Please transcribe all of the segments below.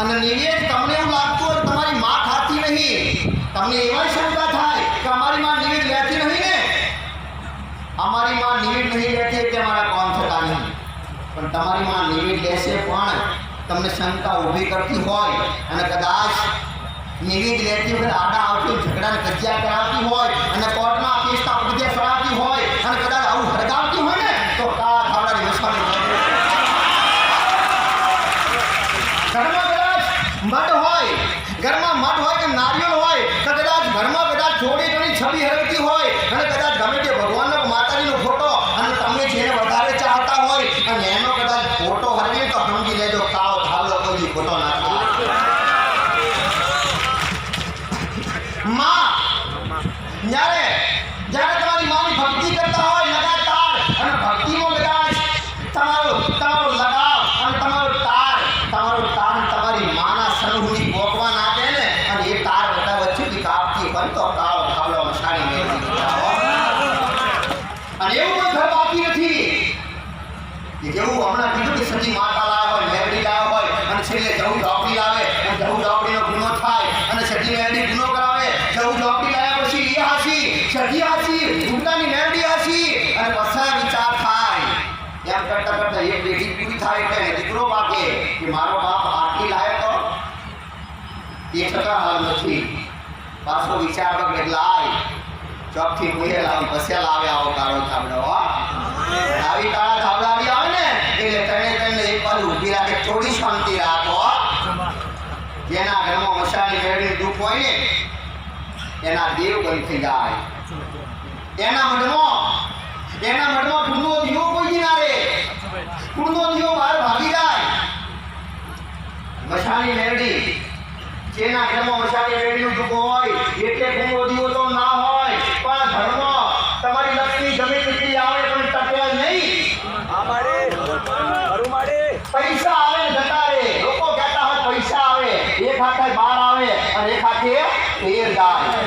અને નિવેદ તમને એવું લાગતું હોય તમારી માં ખાતી નહીં, તમને એવા શંકા થાય કે અમારી માં નિવેદ લેતી નહીં ને, અમારી માં નિવેદ નહીં લેતી એટલે અમારા કામ થતા નહીં, પણ તમારી માં નિવેદ લેશે પણ તમને શંકા ઊભી કરતી હોય અને કદાચ નિવેદ લેતી વખતે આડા આવતી ઝઘડાને કજિયા કરાવતી હોય અને કોર્ટમાં કેસના પગથિયા ચડાવતી હોય અને કદાચ આવું હળગાવતી હોય ને તો કાળા ધાબળાની મસાણી ઘરમાં કદાચ મઠ હોય, ઘરમાં મઠ હોય કે નારિયેળ હોય તો કદાચ ઘરમાં કદાચ થોડી ઘણી છબી હરવતી હોય અને કદાચ ગમે તે ભગવાનનો માતાજીનો ફોટો અને તમે જેને વધારે ચાહતા હોય અને એનો કદાચ ફોટો હરવી તો સમજી લેજો કાળો ધાબળો કોઈ ફોટો ના થાય. માં જ્યારે તમારી માની ભક્તિ કરતા હોય લગાતાર અને ભક્તિમાં કદાચ તમારો લગાવ અને તમારો તાર તમારી માના સન્મુખી ભોગવા ના દે ને અને એ તાર બધા વચ્ચેથી કાપતી હોય તો કાળો ધાબળો મસાણી મેળવી અને એવું કોઈ ઘર બાકી નથી કે જેવું હમણાં કીધું કે સજી માતા લાવે હોય, મેરડી લાવે હોય અને છેલ્લે જવું ઝોપડી લાવે અને જવું ઝોપડીનો ગુનો થાય અને સજી મેરડી ગુનો કરાવે, જવું ઝોપડી લાવ્યા પછી એ હાસી, સજી હાસી, ગુંડાની મેરડી હાસી અને પછી વિચાર થાય એમ કરતા કરતા એક પેઢી પૂરી થાય એટલે દીકરો વાગે કે મારો બાપ આટલી લાવે તો એ છતાં હાલ નથી, પાછો વિચાર બગડે લાય ચોકથી મુહે લાવી પછી લાવે આવો કાળો ધાબળો આવી કાળા ધાબળા આવી આવે ને એટલે તને એક બાજુ ઊભી રાખે, થોડી શાંતિ રાખો. જેના ઘરમાં મસાણી મેળવી દુઃખ હોય ને એના દેવ બંધ થઈ જાય, એના મઢમાં કુંડો દીવો કોઈ ના રે, કુંડો દીવો બહાર ભાગી જાય. મસાણી મેળવી જેના ઘરમાં મસાણી મેળવીનું દુઃખ હોય એટલે કુંડો દીવો તો ના હોય પણ ઘરમાં તમારી લક્ષ્મી ગમે તેટલી આવે પણ ટકે નહીં. પૈસા આવે ને જતા રે, લોકો કહેતા હોય પૈસા આવે એક હાથે બહાર આવે અને એક હાથે તેર જાય.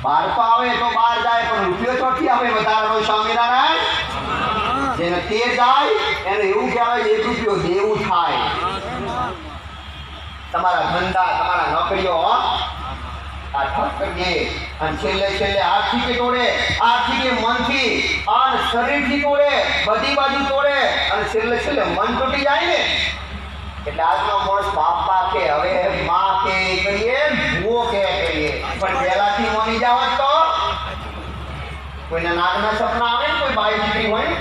બહાર તો આવે તો બહાર જાય પણ રૂપિયો ચોથી આવે વધારાનો સ્વામિનારાયણ. જેને તેર જાય એને એવું કહેવાય 1 રૂપિયો દેવું થાય. તમારા ધંધા તમારા નોકરીઓ આ ઠપ કરીએ અને છેલ્લે આર્થિક તોડે, આર્થિક મનથી અને શરીરથી તોડે, બધી બાજુ તોડે અને છેલ્લે મન તૂટી જાય ને એટલે આજનો માણસ બાપા કે હવે માં કે કરીએ, ભૂવો કે કરીએ, પણ પહેલાથી માની જાવ તો કોઈને નાગના સપના આવે ને, કોઈ બાઈ દીકરી હોય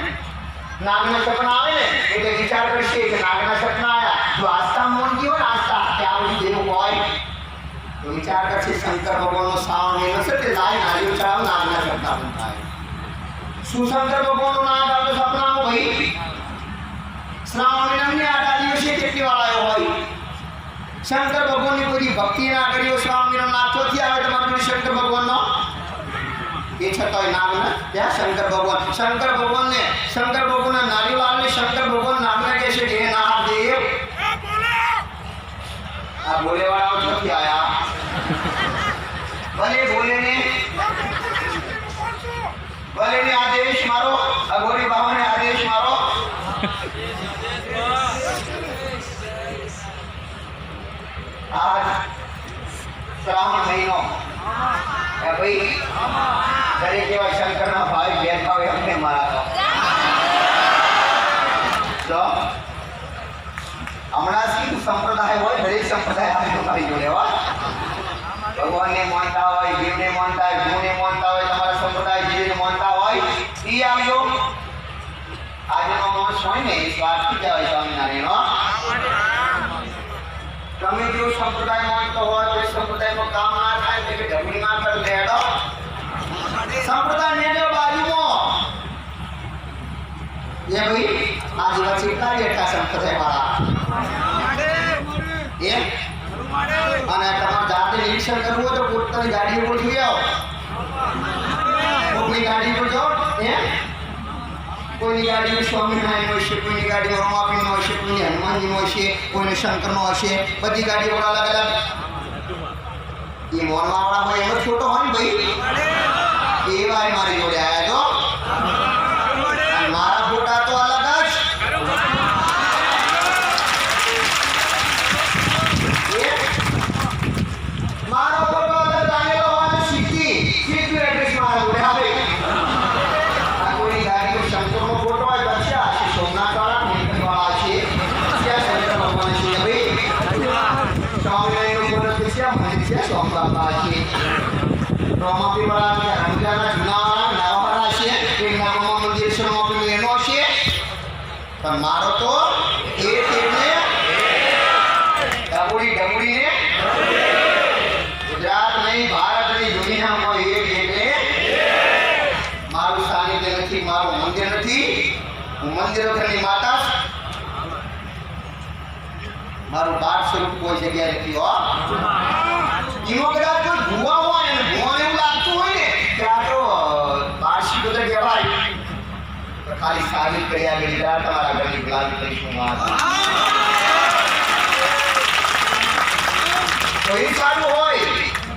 નાગના સપના આવે ને એટલે વિચાર કરશે કે નાગના સપના આવ્યા, જો આસ્થા મોનતી હોય ને આસ્થા કે આ બધું દેવું હોય તો વિચાર કરશે શંકર ભગવાનનો શ્રાવણ મહિનો છે તે લાય નારિયેળ ચડાવ નાગના સપના પણ થાય. શું શંકર ભગવાનનું નામ આવે સપનામાં ભાઈ? શ્રાવણ મહિનાની 8 દિવસે કેટલી વાર આવ્યો હોય? શંકર ભગવાનની કોઈ ભક્તિ ના કરી હોય શ્રાવણ મહિનો નાચોથી આવે તમારું શંકર ભગવાનનો એ છતાંય નામ ને ત્યાં શંકર ભગવાનના નારિયેળ આવે શંકર ભગવાન નામને કહે છે હે નાગદેવ આ બોલેવાળાઓ નથી આયા ભલે ને આદેશ મારો, અઘોરી બાબાને આદેશ મારો. આજ શ્રાવણ મહિનો ભાઈ દરેક એવા શંકરના ભાઈ બેન ભાવ એમને મારા તો હમણાં શું સંપ્રદાય હોય દરેક સંપ્રદાય આપણે તમારી જોડે હોય, ભગવાનને માનતા હોય, જીવને માનતા હોય, ગુરુને માનતા હોય, તમારા સંપ્રદાય જીવને માનતા હોય એ આવજો. આજનો માણસ હોય ને એ સ્વાર્થી કહેવાય સ્વામિનારાયણ. તમે જો સંપ્રદાય માનતો હોય તો સંપ્રદાયમાં કામ ના થાય એટલે ઢબડી ના કરી લેડો સંપ્રદાય મેળો બાજુમાં એ ભાઈ આ દિવસ કેટલા બેઠા સંપ્રદાય વાળા એ અને તમારે જાતે નિરીક્ષણ કરવું હોય તો પોતાની ગાડી ઉપર જોઈ આવો, કોઈની ગાડી પર જાઓ કોઈની ગાડીમાં સ્વામિનારાયણ હોય છે, કોઈની ગાડીમાં રમાપીનો હશે, કોઈની હનુમાનજીનો હશે, કોઈને શંકરનો હશે, બધી ગાડીઓ અલગ અલગ એ મોનવાવાળા હોય એનો છોટો હોય ને ભાઈ એવા મારી જોડે આવ્યા છો. મારા ફોટા તો અલગ જ તો અમાપી વાળા કે રંગલાના જૂનાવાળા નવાવાળા છે કે નામમાં મંદિર છે અમાપી એનો છે પણ મારો તો એક એટલે ડબુડી ને ગુજરાત નહીં ભારતની દુનિયામાં એક એટલે મારું સાનિધ્ય નથી, મારું મંદિર નથી, હું મંદિર વગરની માતા, મારું બાળ સ્વરૂપ કોઈ જગ્યાએ નથી. હો એમાં કદાચ કોઈ ભૂવા હોય અને ભૂવાને એવું લાગતું હોય ને કે આ તો બાળશી તો કહેવાય, તો ખાલી સાબિત કરી આગળ તમારા ઘરની ગુલામી કરીશું. કોઈ સારું હોય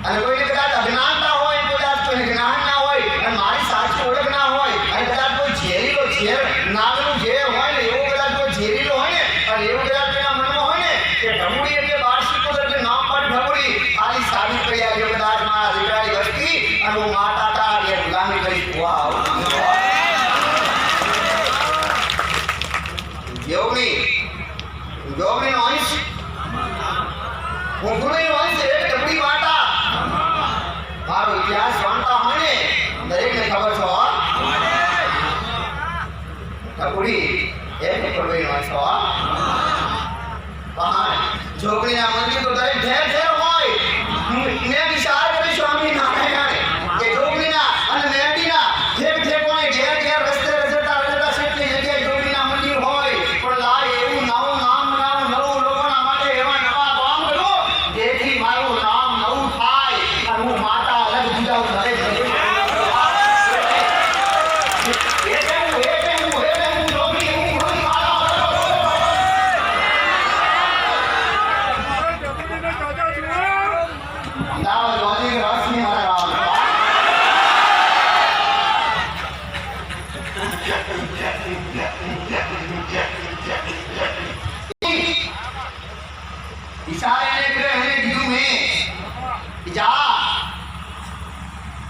અને કોઈને કદાચ અજ્ઞાનતા હોય, કદાચ કોઈને જ્ઞાન ના હોય અને મારી સાચી ઓળખ ના હોય અને કદાચ કોઈ ઝેરીલો ઝેર નાગનું ઝેર હોય ને એવું કદાચ કોઈ ઝેરીલો હોય ને અને એવું કદાચ એના મનમાં હોય ને કે ઢમુડી એટલે બાળશીકો એટલે નામ પાડી ઢમુડી ખાલી સાબિત કરી આવ્યો કદાચ મારા દીકરાની વસ્તી અને હું માતા તા એ ગુલામી કરીશ. વાહ જોગણી નો અંશ હું ગુણી અંશ એક ઢમડી માતા મારો ઇતિહાસ જાણતા હોય ને દરેકને ખબર છો ઢમડી એક ઢમડી અંશ જોગણીના મંદિર તો દરેક ઠેર ઠેર હોય. મેં વિચાર કરી સ્વામી નારાયણ કે જોગણીના અને મેરડીના ઠેર ઠેર કોને ઘેર ઘેર રસ્તે રજતા કેટલી જગ્યાએ જોગણીના મંદિર હોય પણ લાય એવું નવું નવું લોકોના માટે એવા નવા કામ કરો જેથી મારું નામ નવું થાય અને હું માતા અલગ બીજાઉં દરેક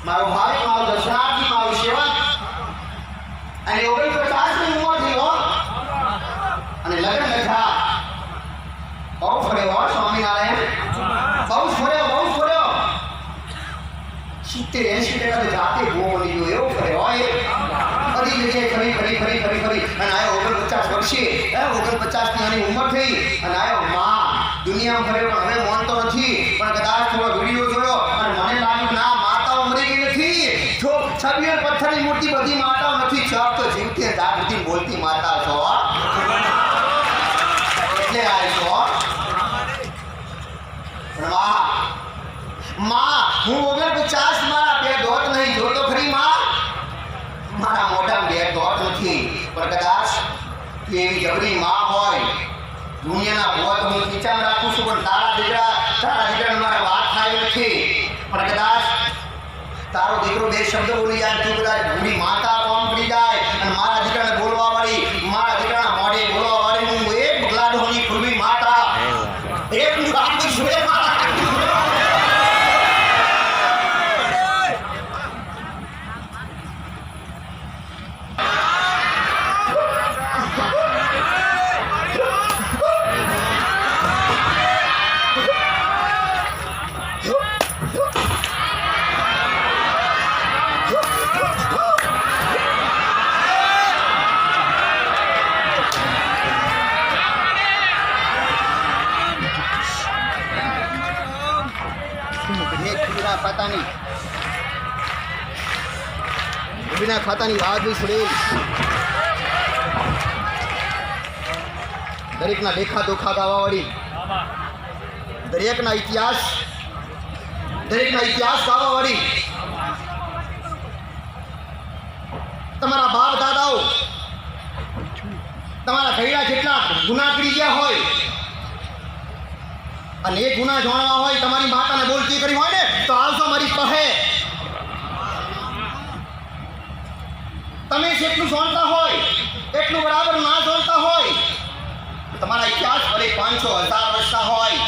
મારો ભાઈ મારો દર્શનાર્થી મારો સેવક અને 49 ની ઉંમર થઈ હો અને લગ્ન થયા બહુ ફર્યો સ્વામિનારાયણ બહુ ફર્યો 70-80% તો જાતે ભૂવો બની ગયો એવો ફર્યો હોય બધી જગ્યાએ ફરી અને આવ્યો 49 વર્ષે 49 ની આની ઉંમર થઈ અને આવ્યો માં દુનિયામાં ફર્યો પણ હવે માનતો નથી પણ કદાચ થોડો વિડીયો જોયો અને મને લાગ્યું ના માતાઓ મરી ગઈ નથી જો છબીઓ પથ્થરની મૂર્તિ બધી માતાઓ નથી ચપ તો જીવતી જાગતી બોલતી માતા છો એટલે આ છો પણ માં હું 49 મારા બે દોત નહીં જોતો ખરી માં મારા મોઢામાં બે દોત નથી પણ કદાચ તું એવી જબરી માં હોય દુનિયાના ભોત હું વિચાર રાખું છું પણ તારા દીકરાને મારા વાત થાય નથી પણ કદાચ તારો દીકરો બે શબ્દ બોલી જાય તું કદાચ ભૂલી માતા કોમ કરી જાય અને મારા દીકરાને બોલવા વાળી મારા દીકરાના મોઢે બોલવા વાળી હું એક બગલાડોની પૂર્વી માતા એક હું કામ છું ખાતાની વાત બી છોડેલ દરેકના લેખા દોખા ગાવાવાળી દરેકના ઇતિહાસ ગાવાવાળી તમારા બાપ દાદાઓ તમારા ઘરડા જેટલા ગુના કરી ગયા હોય અને એ ગુના જાણવા હોય તમારી માતાને બોલતી કરી હોય ને તો આવશો મારી કહે તમે જેટલું જાણતા હોય એટલું બરાબર ના જાણતા હોય તમારા ઇતિહાસ ભલે 500-1000 વર્ષના હોય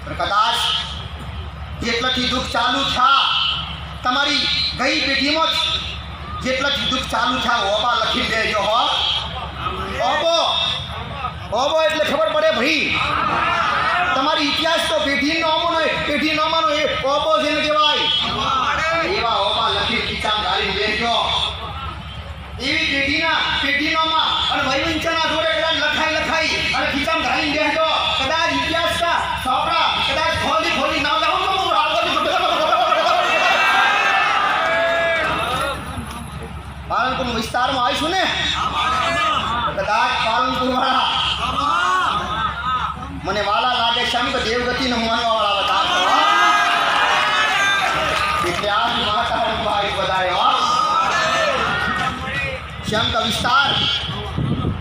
પણ કદાચ જેટલાથી દુઃખ ચાલુ થા તમારી ગઈ પેઢીમાં જ જેટલાથી દુઃખ ચાલુ થા ઓબા લખી દેજો હો ઓબો એટલે ખબર પડે ભાઈ તમારી ઇતિહાસ તો પેઢીનોમાંનો એ ઓબો જેને કહેવાય. એવા ઓબા લખી ખીચામાં ગાળી બેસજો. એવી પેઢીનોમાં અને વૈવંચના જોડે કદાચ લખાઈ અને ખીચામાં ગાળી બેસજો. કદાચ ઇતિહાસના સાપડા કદાચ ખોલી નામ લાવો તો પાલનપુર વિસ્તારમાં આવીશું ને કદાચ પાલનપુર વાળા મને વાલા લાગે છે કે દેવગતિને માનવા વાળા બધા એટલે આ માતા ભાઈ વધારે શ્યામ કા વિસ્તાર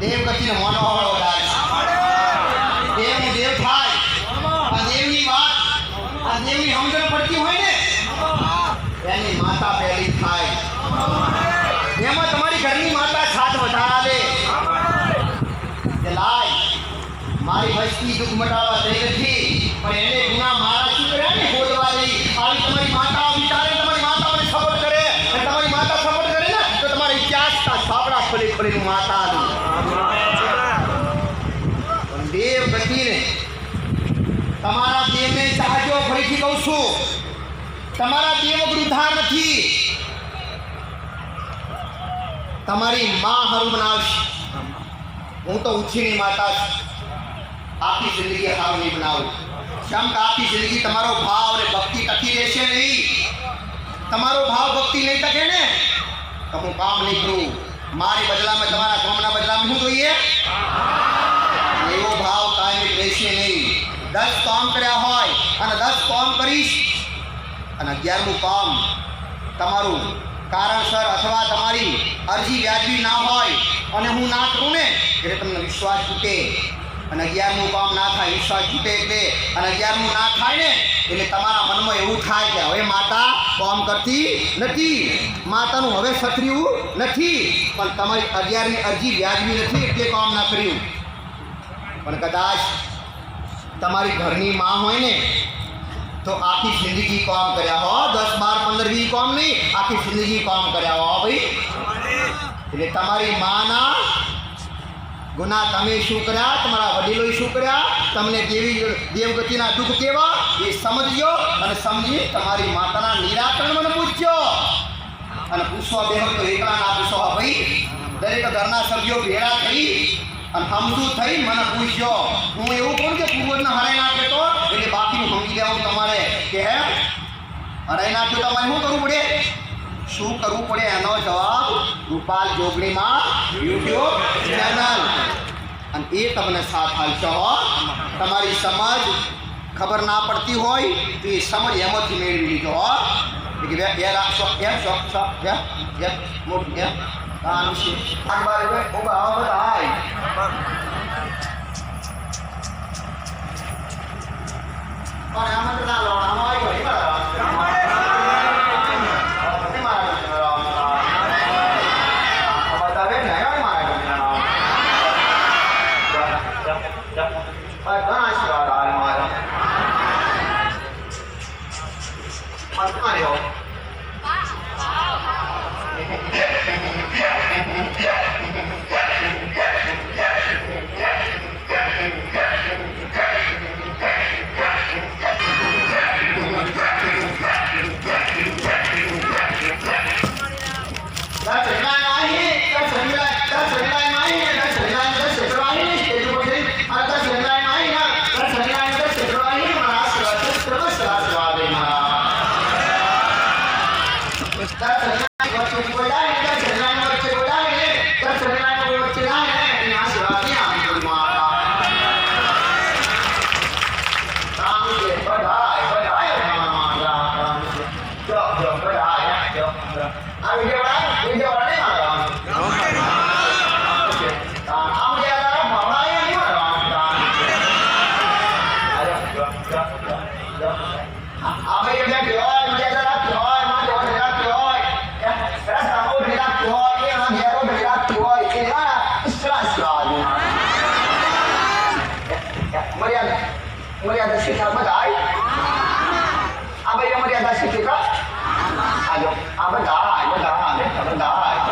દેવગતિને માનવા વાળો વધારે દેવનું દેવ થાય આ દેવની વાત આ દેવની સમજણ પડતી હોય ને એની માતા પહેલી થાય. એમાં તમારી ઘરની માતા સાથ વધારા દે કે લાય મારી વસ્તી દુઃખ મટાડવા થઈ નથી પણ એને ગુના મારા શું કર્યા ને બોલવા દઈ. આવી તમારી માતા વિચારે તમારી માતા મને સપોર્ટ કરે અને તમારી માતા સપોર્ટ કરે ને તો તમારા ઇતિહાસના સાપડા ખોલીને માતા દેવ ગતિને તમારા દેવને ચાહજો. ફરીથી કહું છું તમારા દેવ વૃદ્ધા નથી. તમારી માં હારું બનાવશે. હું તો ઉછીની માતા છું. આખી જિંદગી હારું નહીં બનાવું. કેમ કે આખી જિંદગી તમારો ભાવ અને ભક્તિ ટકી રહેશે નહીં. તમારો ભાવ ભક્તિ નહીં ટકે ને તો હું કામ નહીં કરું. મારી બદલામાં તમારા કામના બદલામાં શું જોઈએ એવો ભાવ કાયમી રહેશે નહીં. 10 કામ કર્યા હોય અને 10 કામ કરીશ અને 11મું કામ તમારું કારણસર અથવા તમારી અરજી વ્યાજબી ના હોય અને હું ના કરું ને એટલે તમને વિશ્વાસ તૂટે અને 11મું કામ ના થાય. વિશ્વાસ તૂટે એટલે અને 11મું ના થાય ને એટલે તમારા મનમાં એવું થાય કે હવે માતા કામ કરતી નથી, માતાનું હવે સત્ર્યું નથી પણ તમારી 11ની અરજી વ્યાજબી નથી એટલે કામ ના કર્યું. પણ કદાચ તમારી ઘરની માં હોય ને તો આખી જિંદગી કામ કર્યા હો. 10, 12, 15, 20 કામ નહીં આખી જિંદગી કામ કર્યા હો ભાઈ. એટલે તમારી માના ગુના તમે શું કર્યા, તમારા વડીલોએ શું કર્યા, તમને દેવગતિના દુઃખ કેવા એ સમજ્યો અને સમજી તમારી માતાના નિરાકરણ મને પૂછજો. અને પૂછવા બેહો તો એકલા ના પૂછો ભાઈ. દરેક ઘરના સભ્યો ભેળા થઈ અને સમજુ થઈ મને પૂછજો. હું એવું કહું કે પૂર્વજને હરાઈ નાખે તો એટલે બાકીનું સમજી લેવું તમારે કે હે હરાઈ નાખ્યો તમારે શું કરવું પડે, શું કરવું પડે એનો જવાબ રૂપાલ જોગણીમાં યુટ્યુબ ચેનલ અને એ તમને સાથ હાલશો. તમારી સમજ ખબર ના પડતી હોય તો એ સમજ એમાંથી મેળવી લીધો કે એ રાખશો એમ શોખ મોટું એમ આનું છે આગળ ઉભા બધા પણ આમાં તો ના લોણામાં આવ્યો ઘણા આશીર્વાદ આવે મારા આવ્યો. मर्यादा शिक्षा बधाई अब ये मर्यादा शिक्षा आजो अब बधाई बधाई बधाई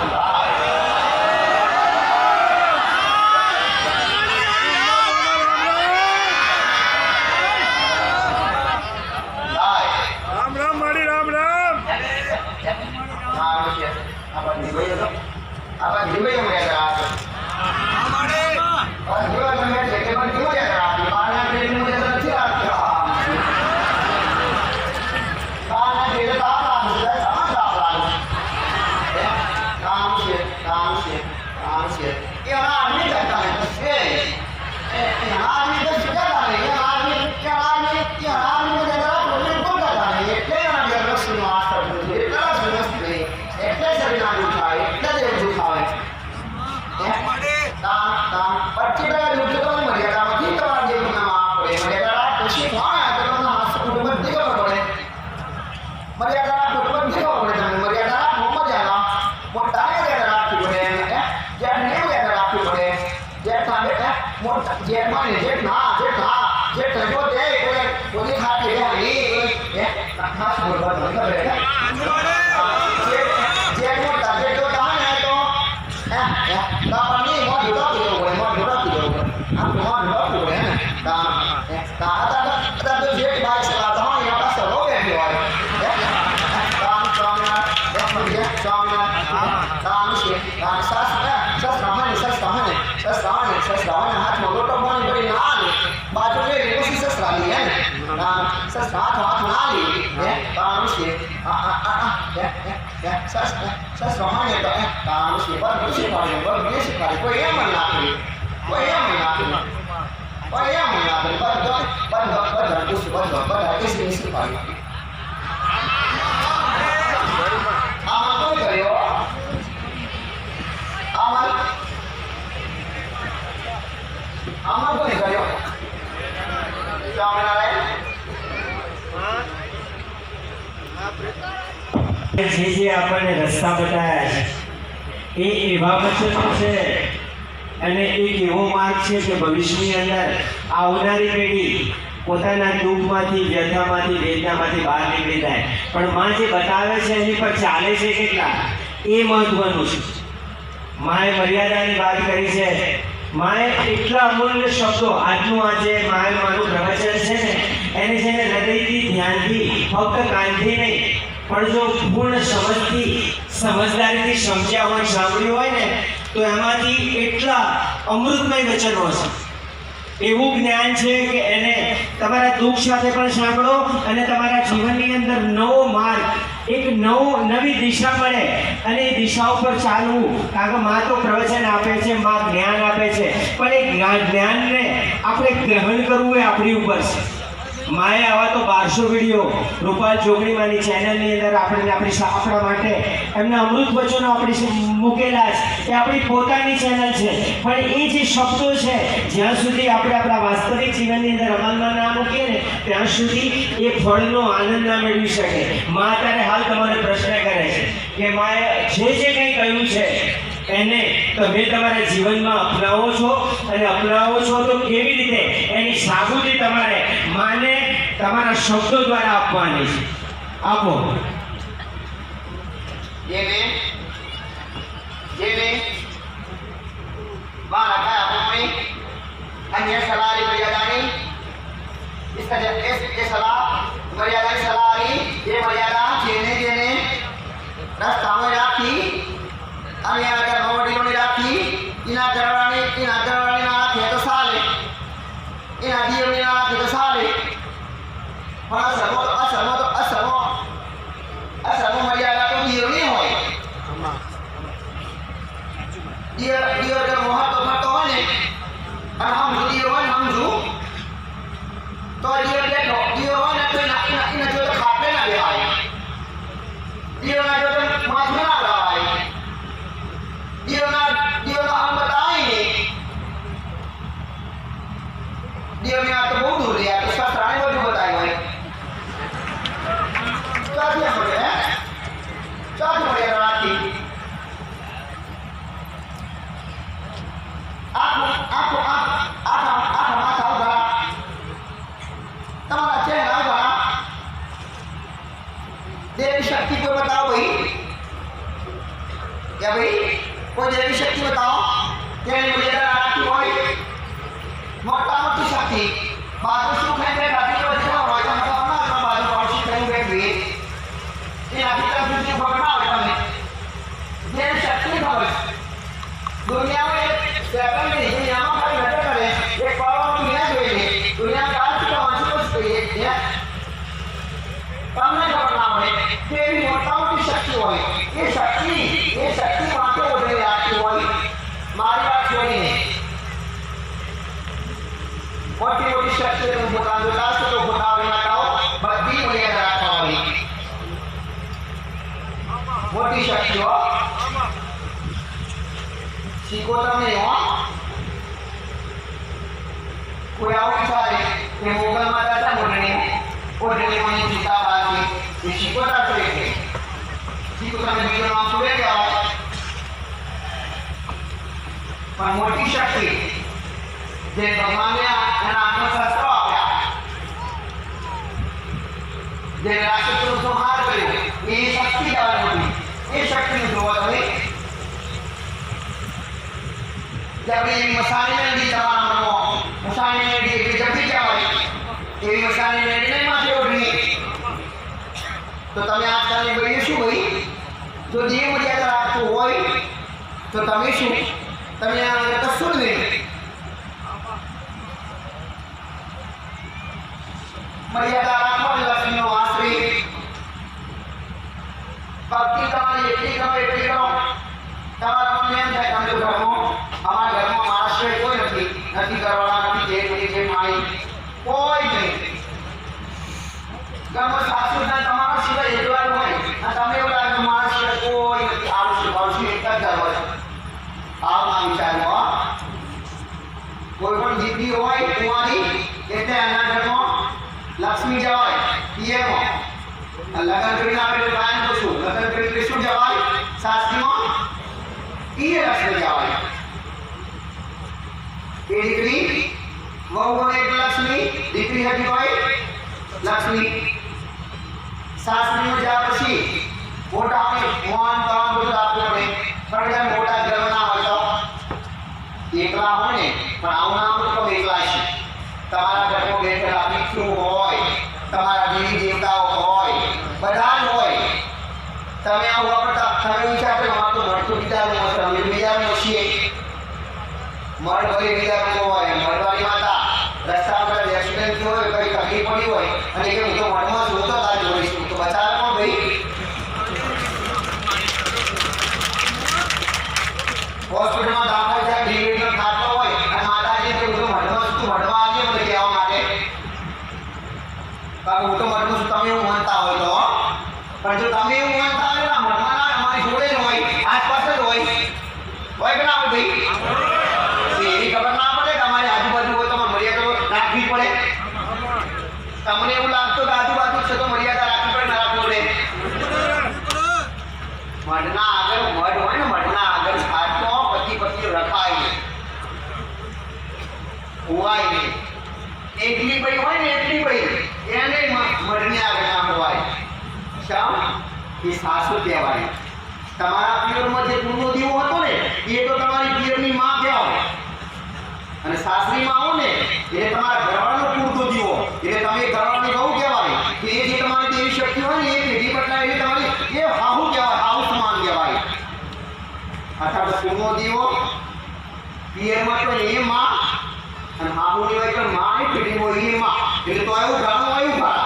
મર્યાદા રાખો તો બધી ખબર પડે તમને. મર્યાદા રાખો મજાના. મોટાને મર્યાદા રાખવી પડે. જેઠને મર્યાદા રાખવી પડે. મોટા જેઠમાં ને જેઠ જો દે કોઈ ખાતે દે ખાસ બોલવા ખબર હે. જેઠ મોટા જેઠ જો તાને તો કાપની મોઢું ડોકી દેવું પડે. મોઢું ડોકી દેવું પડે. આપણે મોઢું ડોકી પડે ને તા તો જેઠ બાઈ ચલાવતા હોય એના પાસે રોગે હોય કામ ચામના સસરાને હાથમાં લોટો પાણી ભરી ના લે બાજુ લે પછી સસરા લે હે સસરા હાથ ના લે કામ છે સસરાને તો કામ છે બધું શીખવાડે કોઈ એમ ના કરે બધા કેસી શીખવાડે. આમાં કોઈ કર્યો આમાં કોઈ કર્યો સ્વામિનારાયણ જે આપણને રસ્તા બતાવ્યા છે એ એવા વચનો છે અને એક એવો માર્ગ છે કે ભવિષ્યની અંદર આવનારી પેઢી પોતાના દુઃખમાંથી વ્યથામાંથી વેદનામાંથી બહાર નીકળી જાય. પણ માં જે બતાવે છે એની પર ચાલે છે કેટલા એ મહત્વનું છે. માએ મર્યાદાની વાત કરી છે. માએ એટલા અમૂલ્ય શબ્દો આજનું આજે માનું પ્રવચન છે ને એને છે ને હૃદયથી ધ્યાનથી ફક્ત કાનથી નહીં પણ જો પૂર્ણ સમજદારીથી સમજ્યા હોય સાંભળ્યું હોય ને તો એમાંથી એટલા અમૃતમય વચનો છે. એવું જ્ઞાન છે કે એને તમારા દુઃખ સાથે પણ સાંભળો અને તમારા જીવનની અંદર નવો માર્ગ એક નવી દિશા મળે અને એ દિશા ઉપર ચાલવું. કારણ કે માં તો પ્રવચન આપે છે, માં જ્ઞાન આપે છે, પણ એ જ્ઞાનને આપણે ગ્રહણ કરવું એ આપણી ઉપર છે. માએ આવા તો 1200 વિડીયો રૂપાલ જોગણીમાંની ચેનલની અંદર આપણા માટે એમના અમૃત વચનો આપણી મૂકેલા છે. એ આપણી પોતાની ચેનલ છે, પણ એ જે શબ્દો છે જ્યાં સુધી આપણે આપણા વાસ્તવિક જીવનની અંદર અમલમાં ના મૂકીએ ને ત્યાં સુધી એ ફળનો આનંદ ના મેળવી શકે. માં અત્યારે હાલ તમારે પ્રશ્ન કરે છે કે માએ જે કંઈ કહ્યું છે એને તમે તમારા જીવનમાં અપનાવો છો અને અપનાવો છો તો કેવી રીતે એની સાબુતી તમારે માને તમારા શબ્દો દ્વારા આપવાની છે. આપો. જેને मां रखा है आपको में अन्य सलारी मर्यादानी इसका ये सलाह मर्यादा सलारी ये मर्यादा जेने रास्ता में राखी अन्य अगर मोड़ी में राखी इना करवानी ना राखी तो साले इना दियो ना राखी तो साले पर असमो मर्यादा तो दियो नहीं होय dia ada mohat atau matoan ni, alhamdulillah hamdu, तो dia orang nak ina jual kafe nak dia ay, dia nak jual macam mana ay, dia nak हम बताए ni, dia ni atau bodoh dia atau sastra ni bodoh बताए ni, क्या dia boleh lagi. Aku tahu dah. Tamara cakap tahu dah. Dewi Shakti को बताओ भाई. क्या भाई? कोई देवी शक्ति बताओ. क्या नहीं मुझे रात कोई मोटा मोटी शक्ति. बाजू सुख है मेरे रात को अच्छा हो रहा है. मतलब ना बाजू पड़ोसी कहीं बैठ गई. ये अभी तक मुझे भगना होता है. देवी शक्ति खबर. दुनिया में सेकंड में दुनिया में कोई घटना करे एक पावर दुनिया જોઈએ दुनिया काल की वांछित कुछ चाहिए है તમને ખબર ના હોય કે એવી મોટી શક્તિ હોય એ શક્તિ માટે ઓઢી રાખતી હોય મારી વાત જોઈને મોટી શક્તિનું પોતાનું લાસ્ટ તો પોતાને નાખાઓ બધી મર્યાદા રાખવાની મોટી શક્તિઓ सीखो तमने हो कोई और विचार है कि मुगल माता था मोड़ने में सीता बाजी એ શીખવતા તરીકે શીખવતાને બીજું નામ શું કહેવાય? પણ મોટી શક્તિ જે ભગવાને એના આત્મશાસ્ત્રો આપ્યા, જે રાક્ષસોનો સંહાર કર્યો, એ શક્તિ કહેવાય મોટી. એ શક્તિને જોવા તમે जब ये मसाले में दी तमाम मसाले में दी जब भी क्या भाई ये मसाले में नहीं मारते उठनी तो तमें आज कल भाई शू भाई जो ये मर्यादा आपको होय तो तमें शू तमें आगे तो सुन नहीं मर्यादा आपको लक्ष्मी वास्त्री भक्ति कमाई एटली करो તમારા મનને એમ થાય તમે તો અમારા ઘરમાં મારા સિવાય કોઈ નથી કરવાના, નથી જે માઈ કોઈ નહીં. ઘરમાં સાસુ ના તમારા સિવાય એકવાર હોય અને તમે એવું લાગે મારા સિવાય કોઈ નથી, આવશે એક જ ઘર હોય. આવા વિચારો કોઈ પણ દીકરી હોય કુંવારી એટલે એના ઘરમાં લક્ષ્મી જવાય પિયરમાં. લગ્ન કરીને આપણે ગાયન કરશું, લગ્ન કરીને શું જવાય સાસરીમાં ये लक्ष्मी जावाय. ये दीकरी वहू एक लक्ष्मी दीकरी हटी होय लक्ष्मी. सासरी में जा पछी मोटा मोहन काम બધું આપવું પડે. પણ જેમ મોટા ઘરના હોય તો એકલા હોય ને, પણ આવું નામ તો એકલા છે. તમારા ઘરમાં બેઠેલા પિતૃ હોય, તમારા દેવી દેવતાઓ હોય, બધા જ હોય. તમે આવું વાપરતા તમે વિચારજો તો મળતું બીજાનું મસ્ત અમે બીજાનું છીએ. મળ ભરી બીજાનું હોય, મળવાની માતા રસ્તા પર એક્સિડન્ટ થયો હોય, કઈ તકલીફ પડી હોય અને કે હું તો મળમાં છું તો તાર જોડીશું તો બચાવ કોણ ભાઈ? હોસ્પિટલમાં દાખલ થાય ડિલિવરીનો ખાતો હોય અને માતાજી કે હું તો મળમાં છું, તું મળવા આવજે મને કહેવા માટે. કારણ હું તો મળમાં છું તમે એવું માનતા હોય તો, પણ જો તમે એવું માનતા હોય ને મળમાં અમારી જોડે જ હોય, આસપાસ જ હોય કે ના હોય ભાઈ? એની ખબર ના પડે કે અમારી આજુબાજુ હોય તો મર્યાદા રાખવી પડે. તમને એવું લાગતું કે આજુબાજુ છે તો મર્યાદા રાખવી પડે ના રાખવી પડે? મઢના આગળ મઢ હોય ને, મઢના આગળ છાંટતો પતિ પત્ની રખાય નહીં, હોવાય નહીં. એકલી ભાઈ હોય ને, એકલી ભાઈ એને મઢની આગળ ના હોવાય. શા? એ સાસુ કહેવાય. તમારા પિયરમાં જે કુળનો દીવો હતો ને એ તો તમારી પિયરની માં કહેવાય. અને સાસરીમાં આવો ને એટલે તમારા ઘરવાળાનો કુળનો દીવો એટલે તમે ઘરવાળાની બહુ કહેવાય. કે એ જે તમારી દેવી શક્તિ હોય ને એ પેઢી પટલા એટલે તમારી એ હાહુ કહેવાય, હાહુ સમાન કહેવાય. અથવા તો કુળનો દીવો પિયરમાં તો એ માં અને હાહુની હોય તો માં એ પેઢી હોય એ માં એટલે તો એવું ઘરનું આવ્યું ઘર.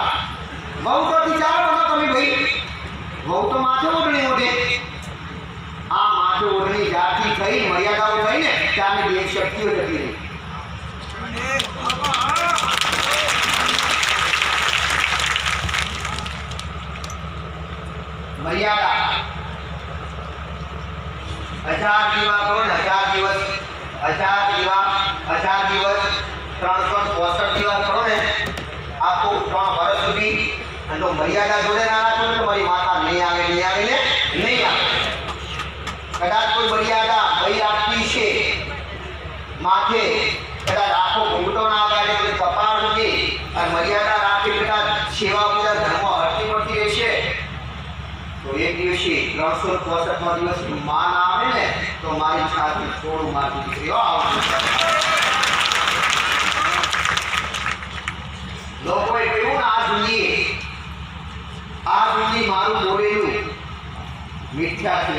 બહુ તો વિચારો બનો તમે ભાઈ, બહુ તો માથે ઓઢણી ઓઢે. આ માથે ઓઢણી જાતિ થઈ મર્યાદાઓ થઈ ને ત્યાંની દેવ શક્તિઓ જતી રહી. મર્યાદા 1000 દીવા કરો ને 1000 દિવસ 365 દિવસ કરો ને આખું 3 વર્ષ સુધી. અને તો મર્યાદા જોડે ના રાખો તો મારી માતા નહીં આવે ને નહીં આવે. કદાચ કોઈ મર્યાદા ભાઈ રાખવી છે માથે, કદાચ આખો ઘૂંટો ના કાઢે તો કપાળ નથી અને મર્યાદા રાખી કદાચ સેવા પૂજા ધર્મ હરતી મળતી રહેશે તો એક દિવસે 365 દિવસ માં ના આવે ને તો મારી છાતી થોડું મારી દીકરીઓ આવશે. લોકોએ કહ્યું ને આ સુધી મારું બોલેલું મિથ્યા છે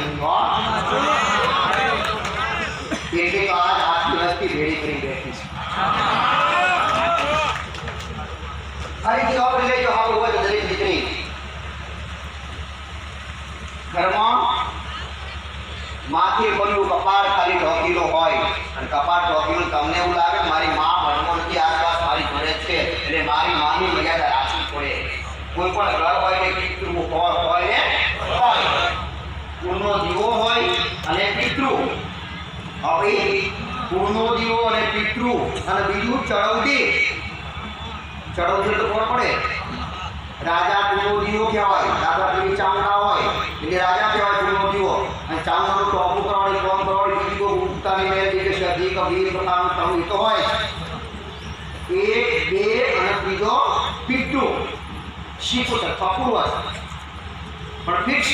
એટલે તો આજ આખી વસ્તી ભેડી કરી બેઠી છે. અરે જવાબ લેજો હા હોય દરેક દીકરી ઘરમાં માથે પડ્યું કપાળ ખાલી ઢોકીલો હોય અને કપાળ ઢોકીલું તમને એવું લાગે મારી માં મનમાં નથી, આસપાસ મારી ઘરે છે એટલે મારી માની મર્યાદા રાખવી પડે. કોઈ પણ ઘર હોય ને પિતૃ હોય ને કુળનો દીવો હોય અને પિતૃ. હવે કુળનો દીવો અને પિતૃ અને બીજું ચડવતી તો કોણ પડે? રાજા જૂનો દીવો કહેવાય. દાદા પેલી ચામડા હોય એટલે રાજા કહેવાય જૂનો દીવો. અને ચામડાનું ટોપું કરવાની કોમ કરવાની બીજી કોઈ ઉગતાની મેળ જે છે અધિક વીર પ્રકારનું તમે તો હોય. એક બે અને ત્રીજો પીઠું શીખું છે કપૂર પણ ફિક્સ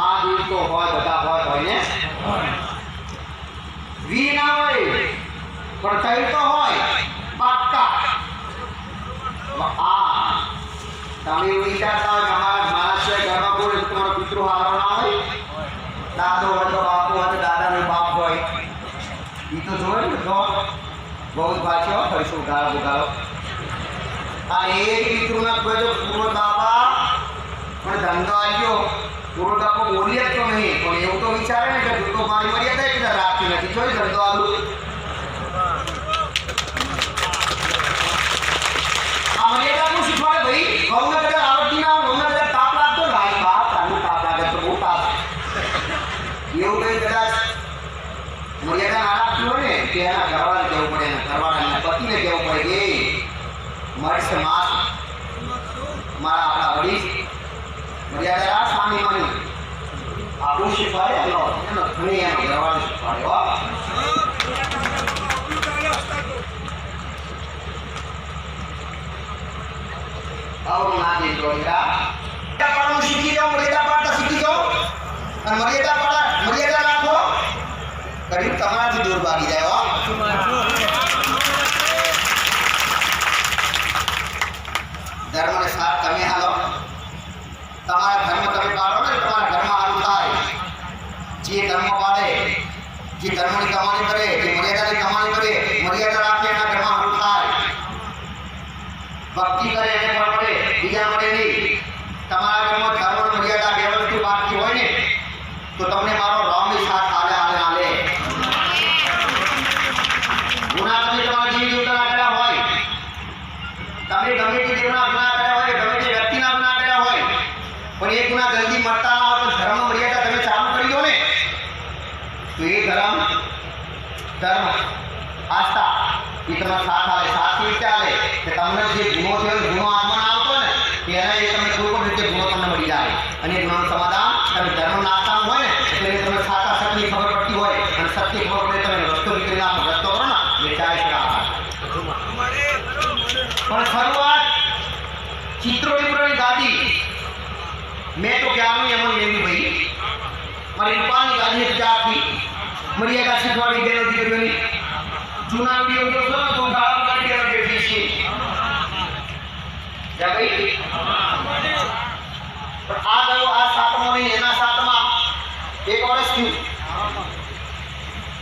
આ દિલ તો હોય બધા હોય ને વી ના હોય પણ કઈ તો હોય પાક્કા. આ તમે એવું વિચારતા હોય કે મારા સિવાય ઘરમાં કોઈ તમારો પિતૃ હારો ના હોય, દાદો હોય તો બાપુ હોય તો દાદાનો બાપ હોય, એ તો જોવે ને તો બહુ જ પાછો ફરીશું ઉઘાડો ઉઘાડો. આ એક પિતૃના કોઈ તો પૂરો દાબા પણ ધંધો આવ્યો પૂરો દાબો બોલીએ તો નહીં પણ એવું તો વિચારે ને કે તું તો મારી મર્યાદા કીધા રાખતી નથી જોઈ ધંધો આલું. આ મર્યાદાનું શીખવાડે ભાઈ. ઘઉંને કદાચ આવડતી ના ઘઉંને કદાચ તાપ લાગતો ભાઈ બાપ તાનું તાપ લાગે તો બહુ તાપ એવું કંઈ કદાચ મર્યાદા ના રાખતી હોય ને કે એના ઘરવાળાને કહેવું પડે એના ઘરવાળાને પતિને કહેવું પડે કે મળશે માસ મારા આપણા વડીલ મર્યાદા રાખ સ્વામી માની આપણું શીખવાડે એનો ઘણી એનો ઘરવાળો શીખવાડે હો. આવું ના દેજો મર્યાદા પાડવાનું શીખી જાઓ, મર્યાદા પાડતા શીખી જાઓ અને મર્યાદા રાખો ગરીબ તમારાથી દૂર ભાગી જાય હો. ધર્મને સાથ તમે હાલો, તમારા ધર્મ તમે પાડો ને તમારા ઘરમાં સારું થાય. જે ધર્મ પાડે જે ધર્મની કમાણી કરે જે મર્યાદાની કમાણી કરે મર્યાદા રાખે એના ઘરમાં સારું થાય. ભક્તિ કરે એને પણ મળે બીજા મળે નહીં. તમારા ઘરમાં ધર્મ મર્યાદા બે વસ્તુ બાકી હોય ને તો તમને મારો રામની સાથ હાલે હાલે હાલે. ગુના તમે તમારા જીવ દેવતાના કર્યા હોય, તમે ગમે તે દેવના ગુના કર્યા હોય ગમે તે વ્યક્તિના ગુના કર્યા હોય પણ એ ગુના જલ્દી મરતા ના હોય તો ધર્મ મર્યાદા તમે ચાલુ કરી દો ને તો એ ધર્મ આસ્થા એ તમારા સાથ હાલે. સાથી રીતે હાલે કે તમને જે ગુનો થયો ગુનો આત્માને આવતો ને એના એ તમને કોઈ પણ રીતે ગુનો તમને મળી જાય અને એ ગુનાનું સમાધાન તમે ધર્મના આસ્થામાં હોય ને એટલે તમને સાચા સત્યની ખબર પડતી હોય અને સત્ય ખબર પડે તમે રસ્તો નીકળી નાખો રસ્તો કરો ને એ ચાલે છે. પણ શરૂઆત ચિત્રોની ગાદી મેં તો ક્યારનું એમ લેવી ભાઈ મારી રૂપાની ગાદી ત્યારથી મર્યાદા શીખવાડી ગયેલો દીકરીઓની જૂના વિડીયો જોશો ને તો ગાળો કરી ગયેલો બેઠી છે જ્યાં ભાઈ પણ આ ગયો આ સાતમો નહીં એના સાતમાં 1 વર્ષ થયું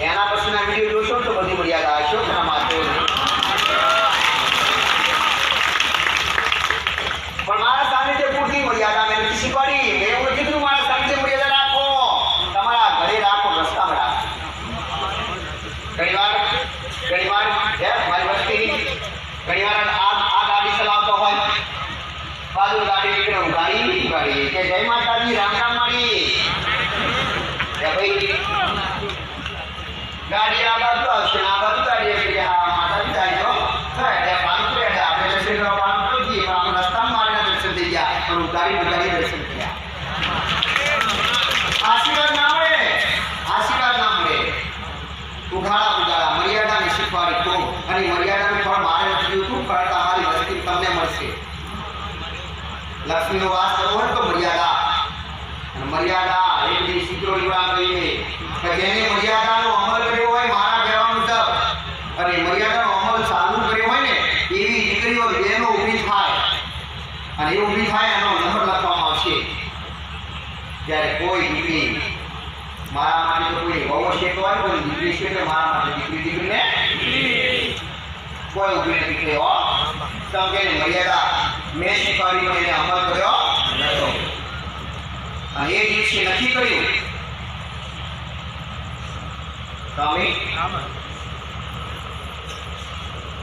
એના પછીના વિડીયો જોશો તો બધી મર્યાદા હશો એના માટે પણ મારા સાનિધ્ય પૂરતી મર્યાદા મેં નથી શીખવાડી. મેં એવું કીધું મારા સાનિધ્ય મર્યાદા રાખો તમારા ઘરે રાખો રસ્તામાં રાખો. ઘણીવાર મારી વસ્તી ઘણીવાર આ ગાડી ચલાવતો હોય બાજુ ગાડી નીકળે ઉગાડી કે જય માતાજી રામ રામ મારી ભાઈ ગાડી આ બાજુ આવશે આ બાજુ ગાડી આવશે કે હા માતાજી જાય તો આપણે દર્શન કરવા પાનું જઈએ પણ આપણે રસ્તામાં મારીના દર્શન થઈ ગયા પણ ઉગાડી દર્શન થયા. આશીર્વાદ ના મળે ઉઘાડા મર્યાદાને શીખવાડી તો અને મર્યાદાનું ફળ મારે નથી જોતું ફળ તમારી વસ્તી તમને મળશે. લક્ષ્મીનો વાસ કરવો હોય તો મર્યાદા એક દી સીધો લીવા કહીએ કે જેને મર્યાદાનો અમલ કર્યો હોય મારા કહેવા મુજબ અને મર્યાદાનો અમલ ચાલુ કર્યો હોય ને એવી દીકરીઓ બહેનો ઊભી થાય અને એ ઊભી થાય એનો નંબર લખવામાં આવશે. ત્યારે કોઈ દીકરી મારા માટે તો કોઈ બહુ શેકો હોય કોઈ દીકરી છે કે મારા માટે દીકરીને કોઈ ઊભી નથી થયો કેમ કે મર્યાદા મેં શીખવાડી એને અમલ કર્યો નતો અને એ દિવસે નથી કર્યું તમે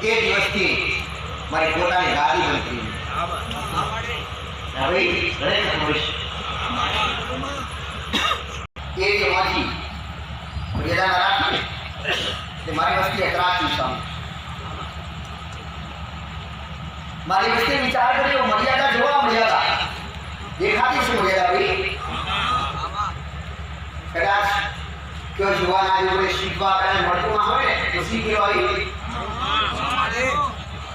એ દિવસથી મારી પોતાની ગાડી બંધ કરી હવે દરેક ખુશ એ જે માજી મર્યાદા રાખી તે મારી વસ્તી એક રાખી સામે મારી વસ્તી વિચાર કર્યો મર્યાદા જોવા મર્યાદા દેખાતી છે મર્યાદા ભાઈ કદાચ કયો જોવાના જોડે શીખવા કદાચ મળતું ના હોય ને તો શીખી હોય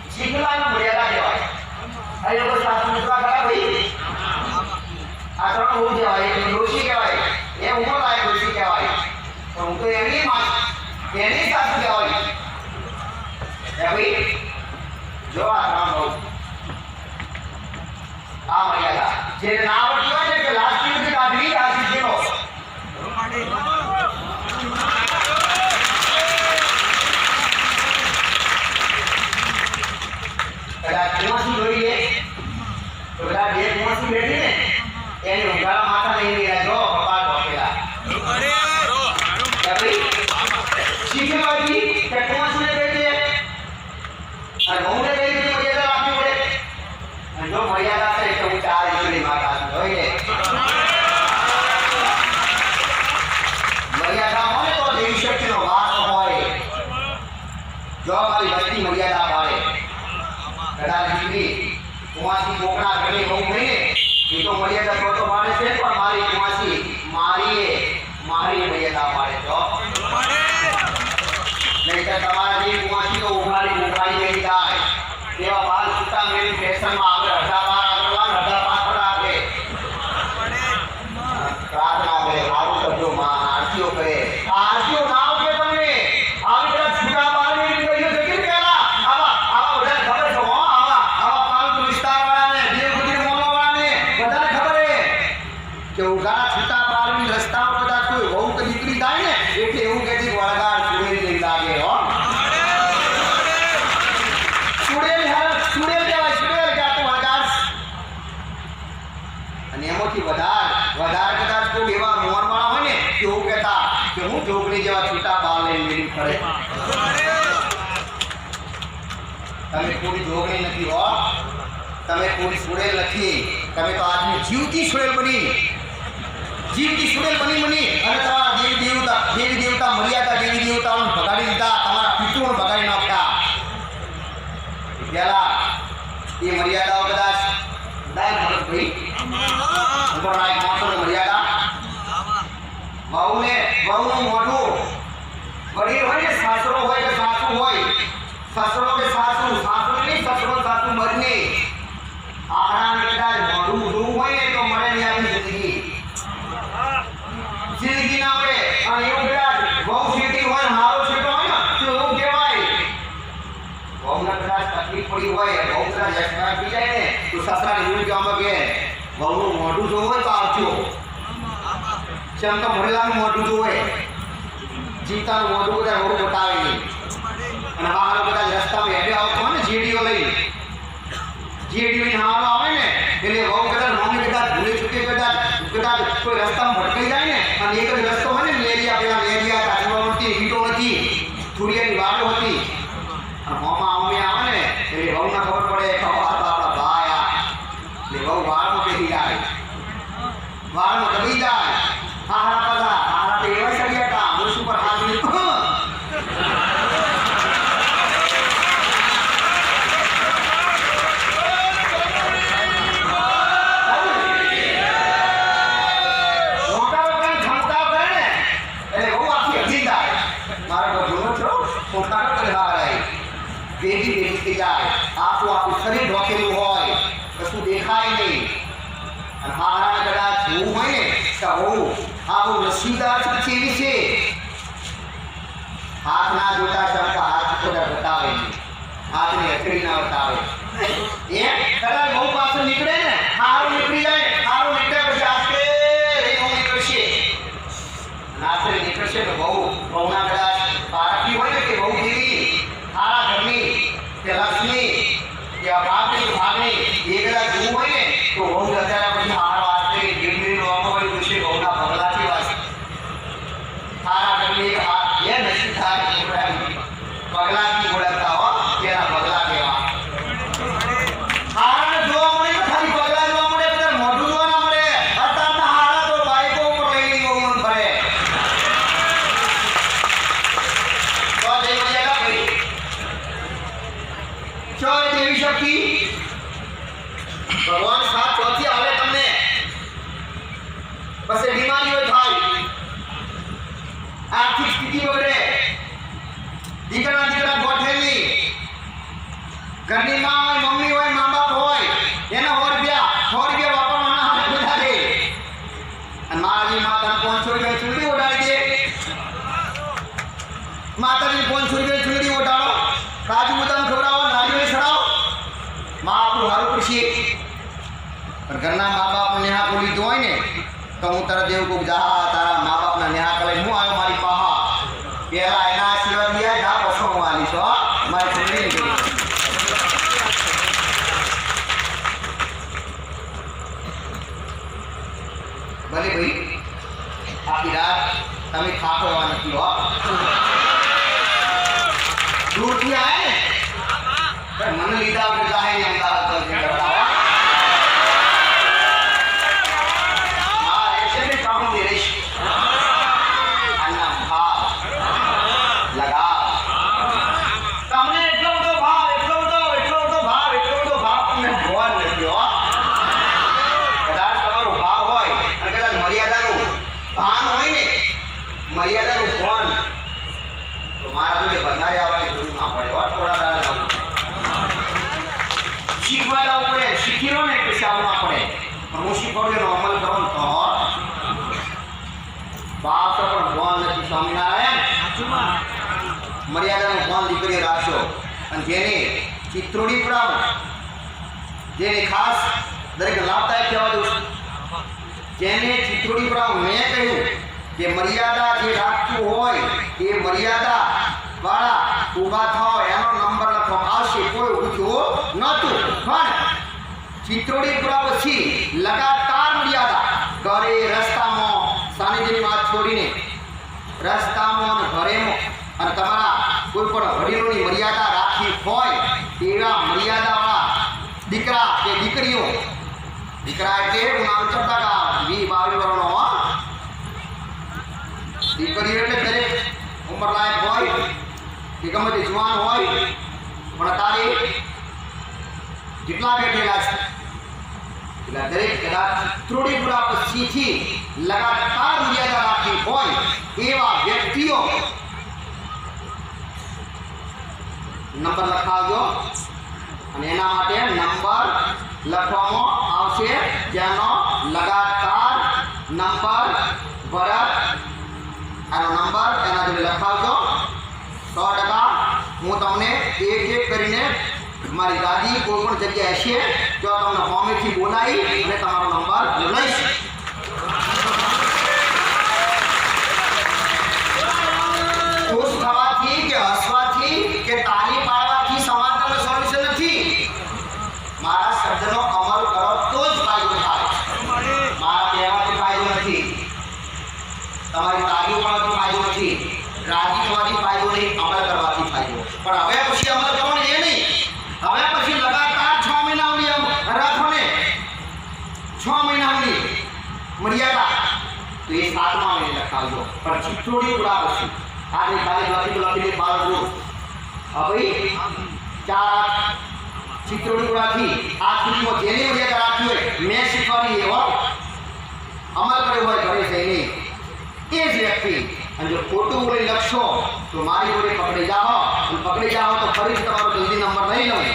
શીખવાનો મર્યાદા કહેવાય આ લોકો શાસ્ત્ર મૂકવા ખરા ભાઈ આ ત્રણ હું કહેવાય એક ઋષિ કહેવાય એ ઉંમર લાયક ઋષિ કહેવાય પણ હું તો એની શાસ્ત્ર કહેવાય ભાઈ જો આ ત્રણ બહુ આ મર્યાદા જેને ના આવડતી હોય ને કે લાસ્ટ સુધી કાઢવી આ શીખેલો કદાચ કુવાસી જોઈએ તો કદાચ બે કુવાસી બેઠી ને એની ઉઘાડા માથા નહીં રહ્યા જો કપાળ ઢોકેલા શીખી વાળી કે કુવાસીને બેઠી અને હું ને કઈ રીતે મર્યાદા રાખવી પડે અને જો મર્યાદા છે તો હું ચાર ઈશ્વરી માતા જોઈએ મર્યાદા હોય તો દેવી શક્તિનો વાસ હોય જો મારી ભક્તિ મર્યાદા પાડે કદાચ દીકરી કુવાસી કોકના ઘરે બહુ કહીને એ તો મર્યાદા તો પાડે છે પણ મારી કુવાસી મારી મર્યાદા પાડે જો નહીંતર તમારા જે કુવાસી તો ઉઘાડી ગઈ જાય તેવા બાલ છૂટા મેળી ફેશનમાં આપણે અડધા બાર આગળ અડધા પાછળ રાખે પ્રાર્થના કરે સારું કરજો માં આરતીઓ કરે આરતીઓ ના આવશે તમને આવી કદાચ છૂટા બાર મેળી કહ્યું છે કે પેલા આવા બધાને ખબર છે હો આવા પાલતુ વિસ્તારવાળાને દેવગુજી મોનોવાળાને બધાને ખબર છે કે ઉઘાડા છૂટા બારની રસ્તામાં કદાચ કોઈ વહુ કે દીકરી થાય ને એટલે એવું કહે છે કે વળગાડ સુરેલી જેવી લાગે હો સુરેલ કહેવાય સુરેલ કે આ તો વળગાડ અને એમાંથી વધારે કદાચ કોઈ એવા મોરવાળા હોય ને કે એવું કહેતા કે હું ઢોકળી જેવા છૂટા બાલ લઈને મેળી ફરે તમે કોઈ ઢોકળી નથી હો તમે કોઈ સુરેલ નથી તમે તો આજની જીવતી સુરેલ બની અને તમારા દેવી દેવતા મર્યાદા દેવી દેવતાઓને ભગાડી દીધા તમારા પિતૃઓને ભગાડી નાખ્યા પેલા એ મર્યાદાઓ કદાચ દાય ભરત ભાઈ ઉપર નાયક માણસોની મર્યાદા વહુનું મોઢું વડીલ હોય ને સાસરો હોય કે સાસુ હોય સસરો કે સાસુ નહીં સસરો સાસુ બંને આરામ કદાચ મોઢું ઊંધું હોય ને તો મળે નહીં આપણી જિંદગી ના મળે અને એવું કદાચ બહુ સીટી હોય હારો સીટો હોય ને તો એવું કહેવાય વહુને કદાચ તકલીફ પડી હોય વહુ કદાચ એક્સપાયર થઈ જાય ને તો સસરાને એવું કહેવામાં કે વહુનું મોઢું જોવું હોય તો આવજો જેમ તો મરેલાનું મોઢું જોવે જીવતાનું મોઢું કદાચ વહુ બતાવે નહીં અને હારો કદાચ રસ્તામાં હેડે આવતો હોય ને જેડીઓ લઈને હારો આવે ને એટલે વહુ કદાચ મમ્મી કદાચ ભૂલે ચૂકે કદાચ કોઈ રસ્તામાં ભટકાઈ જાય ને અને એક જ રસ્તો હોય ને લેરિયા કાચવા નથી ઈટો નથી થુરિયાની વાડો હતી અને મોમાં આવે ને એટલે વહુને ખબર પડે કે આપણા ભાઈ એટલે વહુ વાળમાં બેસી જાય વાળમાં દબી જાય હારા તો એવા સળિયા હતા મૂછ ઉપર હાથ મૂકી બેટી થઈ જાય આખું શરીર ઢોકેલું હોય કશું દેખાય નહીં અને હારા કદાચ જોવું હોય ને કે બહુ નસીબદાર છે એવી છે હાથ ના જોતા શંકા હાથ બધા બતાવે નહીં હાથની હથેળી ના બતાવે એમ કદાચ બહુ પાછળ નીકળે ને હારો નીકળી જાય હારો નીકળે પછી આસ્તે રેનો નીકળશે નાસ્તે નીકળશે તો બહુના કદાચ પારખી હોય ને કે બહુ જેવી હારા ઘરની કે લક્ષ્મી કે ભાગની એ કદાચ જોવું હોય ને તો બહુ અત્યારે પછી હારો આસ્તે ધીરે હોય પછી બહુના પગલાથી વાંચે હારા ઘરની એ નસીબ થાય પગલાથી ઓળખતા હો તેના પગલા કેવા હારાને જોવા મળે તો ખાલી પગલા જોવા મળે પછી બીમારીઓ થાય, આર્થિક સ્થિતિ બગડે, દીકરા ગોઠેલી, ઘરની માં હોય, મમ્મી હોય, મા બાપ હોય, એના 100 રૂપિયા વાપરવાના હાથે બધા દે, અને મારી માતા 500 રૂપિયા ચૂંટણી ઉડાડી દે, માતાજી 500 રૂપિયા ચૂંટણી ઉડાડો, કાજુ બદામ ખવડાવો, નારિયેળ ચડાવો, માં આપણું સારું કરશે. પણ ઘરના મા બાપ નેહા બોલી તો હોય ને તો હું તરત એવું કહું, જા તારા મા બાપના નેહા કરે, હું આવ્યો મારી પાહા, પહેલા એના આશીર્વાદ લીધા, જા પછી હું આવીશ. મારી છોકરી કરી ભલે ભાઈ આખી રાત તમે ખાતો એવા નથી. દૂરથી આવે ને મને લીધા વગર જાહે ને અમદાવાદ તો મર્યાદાનું ફોન તો મારા જોડે વધારે આવવાની જરૂર ના પડે. થોડા દાડા શીખવા જવું પડે, શીખી લો ને પછી આવું ના પડે. પણ હું શીખવાડું એનો અમલ કરો ને તો બાપ તો પણ ફોન નથી. સ્વામિનારાયણ મર્યાદાનું ફોન દીકરીઓ રાખશો. અને જેને ચિત્રોડી પડાવો, જેને ખાસ દરેક લાભદાયક કહેવા દઉં, જેને ચિત્રોડી પડાવો, મેં કહ્યું કે મર્યાદા જે રાખતું હોય એ મર્યાદા વાળા ઊભા થાવ, એનો નંબર લખો આવશે. કોઈ ઊંચું નહોતું, પણ ચિત્રોડીપુરા પછી લગાતાર મર્યાદા ઘરે, રસ્તામાં, સાનિધ્યની વાત છોડીને રસ્તામાં અને ઘરેમાં, અને તમારા કોઈ પણ વડીલોની મર્યાદા રાખી હોય એવા મર્યાદાવાળા દીકરા કે દીકરીઓ, દીકરા એટલે હું નામ ચડતા 20-22 વર્ષનો, દીકરીઓ એટલે દરેક ઉંમરલાયક હોય કે ગમે તે જુવાન હોય, પણ તારે જેટલા બેઠેલા છે એટલે દરેક કદાચ ચિત્રોડીપુરા પછીથી લગાતાર મર્યાદા રાખી હોય એવા વ્યક્તિઓ નંબર લખાવજો. અને એના માટે નંબર લખવામાં આવશે, જેનો લગાતાર નંબર ભરત, આનો નંબર એના જોડે લખાવજો. 100% હું તમને એક કરીને મારી દાદી કોઈ પણ જગ્યાએ હશે તો તમને હોમેથી બોલાવી અને તમારો નંબર લઈશ. ખુશ થવાથી કે હસવાથી કે તાળી પાડવાથી સમાધાનનું સોલ્યુશન નથી. મારા શબ્દનો અમલ કરો તો જ ફાયદો થાય. મારા કહેવાથી ફાયદો નથી, તમારી તાળીઓ પાડવાથી ફાયદો નથી, રાજી થવાથી ફાયદો નહીં, અમલ કરવાથી ફાયદો. પણ હવે પછી અમલ કરવાનો એ નહીં. હવે પછી લગાતાર 6 મહિનાની રાખો ને, 6 મહિનાની મર્યાદા તો એ 7મા મહિને લખાવજો. પણ ચિત્રોડીપુરા પછી આજે કાલે લખી બાળકો હવે 4 ચિત્રોડીપુરાથી આ સુધીમાં જેની મર્યાદા રાખી હોય, મેં શીખવાડી એવો અમલ કર્યો હોય ઘરે જઈને એ જ વ્યક્તિ, અને જો ખોટું બોલી લખશો તો મારી જોડે પકડી જાઓ, અને પકડી જાઓ તો ફરીથી તમારો જલ્દી નંબર નહીં લઉં.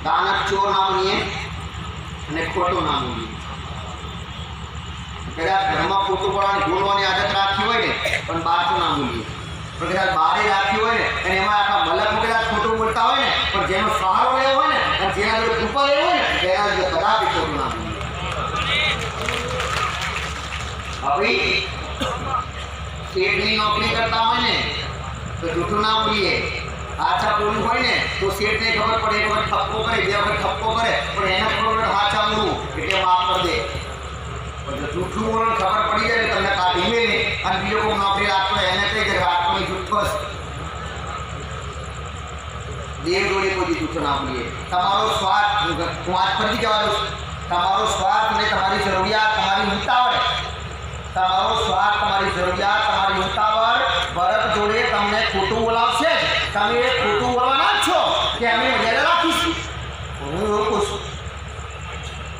દાનક ચોર ના બનીએ અને ખોટો ના બોલીએ. કદાચ ઘરમાં ખોટું બોલવાની બોલવાની આદત રાખી હોય ને પણ બહારથી ના બોલીએ. પણ કદાચ બહારે રાખી હોય ને અને એમાં આખા મલકમાં કદાચ ખોટું બોલતા હોય ને, પણ જેનો સહારો લેવો હોય ને અને જેના જોડે ઉપર લેવો હોય ને તેના જોડે કદાપી ખોટું ના બોલીએ. હવે શેઠની નોકરી કરતા હોય ને તો જૂઠું ના બોલીએ. હાચા બોલવું હોય ને તો શેઠને ખબર પડે, એક વખત ઠપકો કરે, 2 વખત ઠપકો કરે, પણ એને ખબર હાચા બોલવું એટલે માફ કરી દે. પણ જો જૂઠું બોલવાનું ખબર પડી જાય ને તમને કાઢી મેળે અને બીજો કોઈ નોકરી રાખતો એને કહી દે રાખતો જૂઠો દેવ જોડે કોઈ જૂઠું ના બોલીએ. તમારો સ્વાર્થ, હું આજ ફરીથી કહેવા દઉં, તમારો સ્વાર્થ અને તમારી જરૂરિયાત, તમારી ઉતાવળ, તમારો સ્વાર્થ, તમારી જરૂરિયાત, તમારી ઉતાવળ ભરત જોડે તમને ખોટું બોલાવશે. તમે એ ખોટું બોલવાના જ છો કે અમે મર્યાદા રાખીશું. હું એવું કહું છું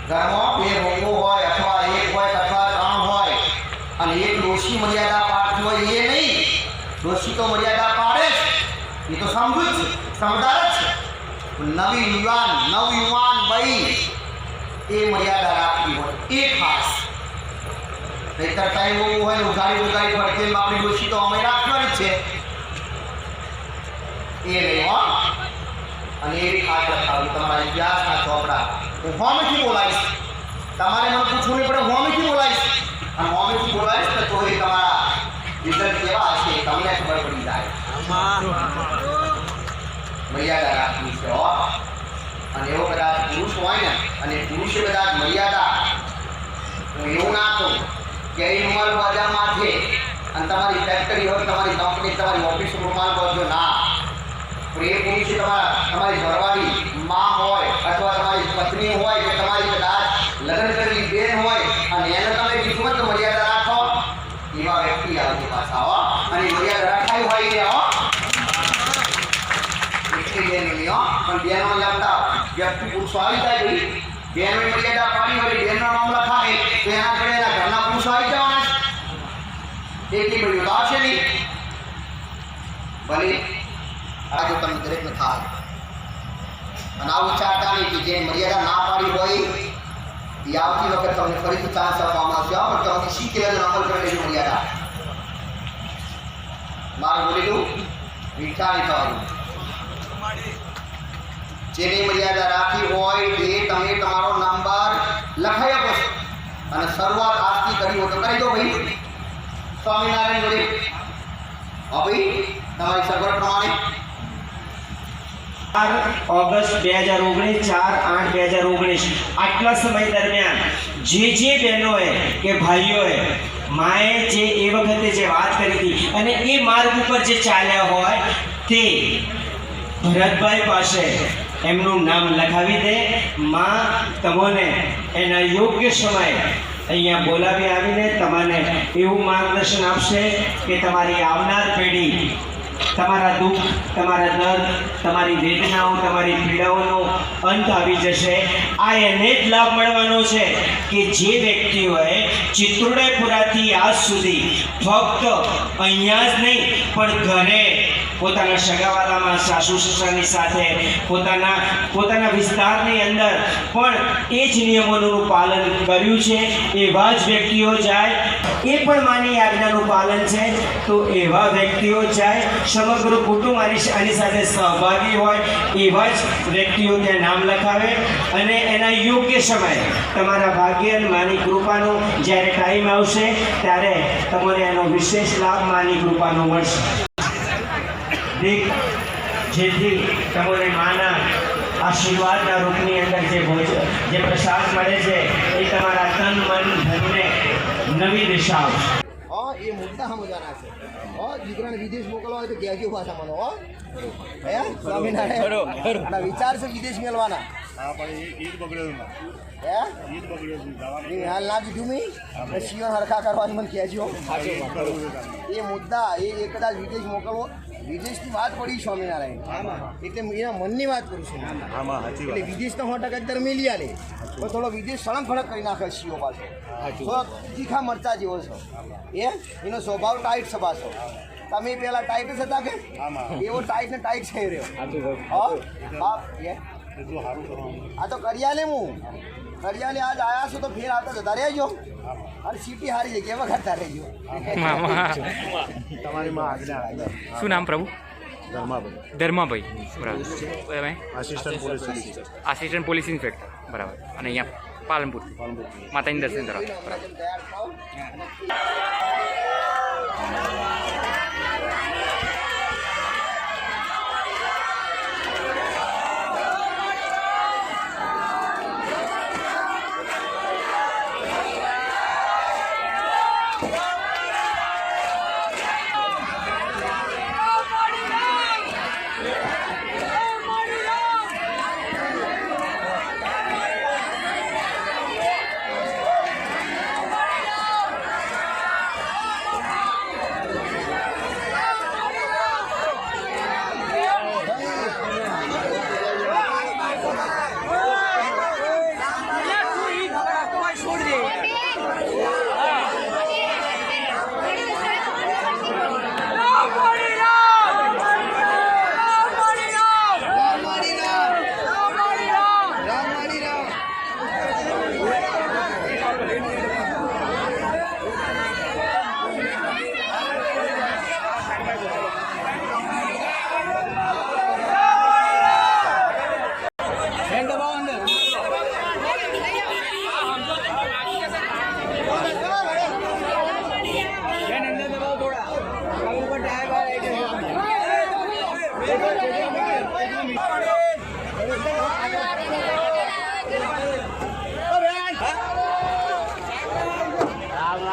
ઘરમાં બે વહુઓ હોય અથવા એક હોય અથવા ત્રણ હોય અને એક ડોશી મર્યાદા પાડતી હોય એ નહીં. ડોશી તો મર્યાદા પાડે જ, એ તો સમજુ જ છે, સમજદાર જ છે. નવયુવાન ભાઈ એ મર્યાદા રાખવી હોય એ ખાસ. નહીતર ટાઈમ બહુ હોય ને ઉઘાડી ફરતી આપણી ડોશી તો અમે રાખવાની જ છે એ નહીં હો. અને એવી ખાસ રખાવી તમારા ઇતિહાસના ચોપડા. હું હોમેથી બોલાવીશ, તમારે મને પૂછવું નહીં પડે, હોમેથી બોલાવીશ. અને હોમેથી બોલાવીશ ને તો એ તમારા રિઝલ્ટ કેવા હશે તમને ખબર પડી જાય. મર્યાદા રાખવી છે હો. અને એવો કદાચ પુરુષ હોય ને અને પુરુષે કદાચ મર્યાદા, હું એવું ના કહું કે એ રૂમાલ બાજારમાં છે અને તમારી ફેક્ટરી હોય, તમારી કંપની, તમારી ઓફિસ રૂમાલ બાજો ના. પણ એ પુરુષે તમારી ઘરવાળી માં હોય અથવા તમારી પત્ની હોય કે તમારી કદાચ લગ્ન કરેલી બેન હોય અને એને તમે કીધું તો મર્યાદા રાખો, એવા વ્યક્તિ આવતી પાછા હો. અને મર્યાદા રાખાઈ હોય ને હો પણ બેનો લગતા વ્યક્તિ પુરુષો આવી જાય ભાઈ, બેનો મર્યાદા પાડી હોય, બેનનો નામ લખાય તો એના જોડે એના ઘરના પુરુષો આવી જવાના છે. એટલી બધી ઉદાસ છે નહીં ભલે આ જો તમે દરેકને થાય અને આવું વિચારતા નહીં કે જે મર્યાદા ના પાડી હોય એ આવતી વખત તમને ફરીથી ચાન્સ આપવામાં આવશે. પણ તમે શીખી લેજો, અમલ કરી લેજો મર્યાદા. મારું બોલેલું વિચારી થવાનું. જેની મર્યાદા રાખી હોય એ તમે તમારો નંબર લખાઈ આપો છો અને શરૂઆત આજથી કરી હોય તો કરી દો ભાઈ. સ્વામિનારાયણ જોડે ભાઈ તમારી સગવડ પ્રમાણે 4 ઓગસ્ટ 2019, 4/8/2019 આટલા સમય દરમિયાન જે બહેનોએ કે ભાઈઓએ માએ જે એ વખતે જે વાત કરી હતી અને એ માર્ગ ઉપર જે ચાલ્યા હોય તે ભરતભાઈ પાસે એમનું નામ લખાવી દે. માં તમને એના યોગ્ય સમયે અહીંયા બોલાવી આવીને તમને એવું માર્ગદર્શન આપશે કે તમારી આવનાર પેઢી તમારા દુઃખ, તમારા દર્દ, તમારી વેદનાઓ, તમારી પીડાઓનો અંત આવી જશે. આ એને જ લાભ મળવાનો છે કે જે વ્યક્તિઓએ ચિત્રોડેપુરાથી આજ સુધી ફક્ત અહીંયા જ નહીં પણ ઘરે પોતાના સગાવાલામાં સાસુ સસરાની સાથે પોતાના વિસ્તારની અંદર પણ એ જ નિયમોનું પાલન કર્યું છે એવા જ વ્યક્તિઓ જાય. એ પણ માની આજ્ઞાનું પાલન છે તો એવા વ્યક્તિઓ જાય. સમગ્ર કુટુંબ આની સાથે સહભાગી હોય એવા જ વ્યક્તિઓ ત્યાં નામ લખાવે અને એના યોગ્ય સમયે તમારા ભાગ્ય અને માની કૃપાનો જ્યારે ટાઈમ આવશે ત્યારે તમને એનો વિશેષ લાભ માની કૃપાનો મળશે. જેથી તમને માના આશીર્વાદના રૂપની અંદર જે પ્રસાદ મળે છે એ તમારા તન મન ધનને નવી દિશા આપશે. એ મુદ્દા સમજાના છે. દીકરાને વિદેશ મોકલવા હોય તો કહેજો પાછા મને હો. સ્વામિનારાયણ વિચાર છે વિદેશ મેળવાના. હાલ ના કીધું મેં શિવન હરખા કરવાની મને કહેજો. એ મુદ્દા એ કદાચ વિદેશ મોકલવો, વિદેશની વાત પડી સ્વામિનારાયણ એટલે એના મનની વાત કરું છું. એટલે વિદેશના 100% અત્યારે મેલી આલે પણ થોડો વિદેશ સળંગ ફળક કરી નાખે શિવો પાછો. થોડો તીખા મરચા જેવો છો એનો સ્વભાવ ટાઈટ છે પાછો. તમે પેલા ટાઈટ જ હતા કે એવો ટાઈટ ને ટાઈટ થઈ રહ્યો. આ તો કરિયાલે હું કરિયાલે આજ આવ્યા છો તો ફેર આવતા જતા રહેજો અને સિટી હારી જગ્યા વખતતા રહેજો. શું નામ પ્રભુ? ધર્માભાઈ. બરાબર. Assistant police inspector. બરાબર. અને અહીંયા પાલનપુર માતાજી દર્શન કરવા. બરાબર.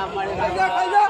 ખાઈ જા